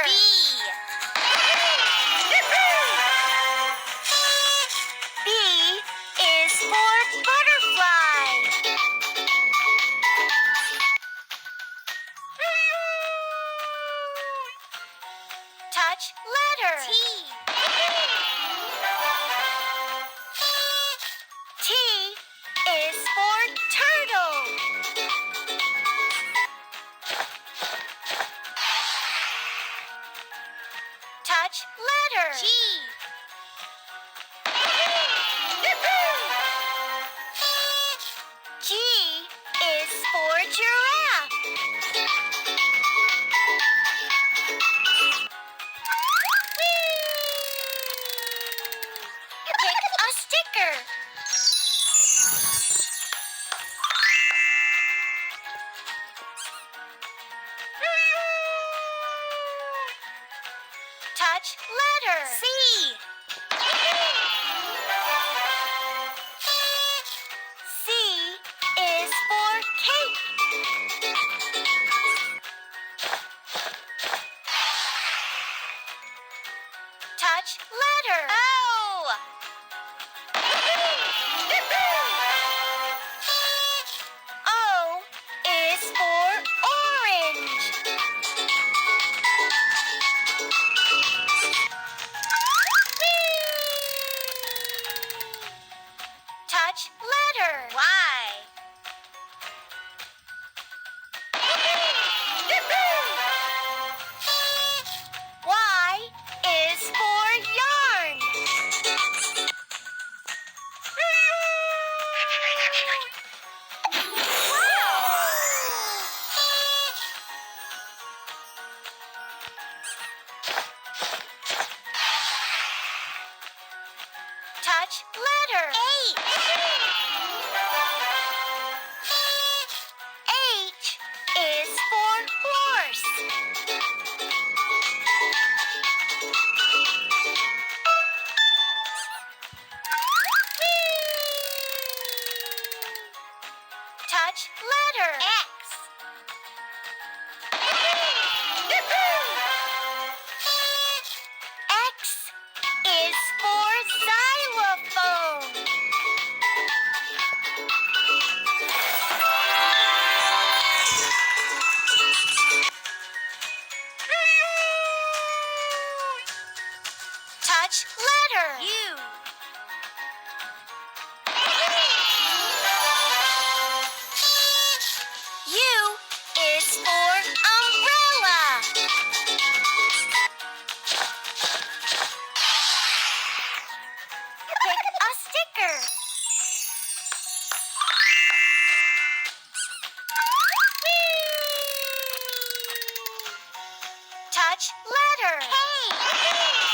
letter. B. B is for butterfly. Touch letter. T. T is for turtle. Touch letter. G. G is for giraffe. Pick a sticker. Touch letter. C. C is for cake. Touch letter. O. O is for orange. Touch letter. Y. Y is for yarn. Touch letter. H. H is for horse. Touch letter. X. X is for xylophone. Touch letter. U. U is for umbrella. Pick a sticker. Touch letter. K.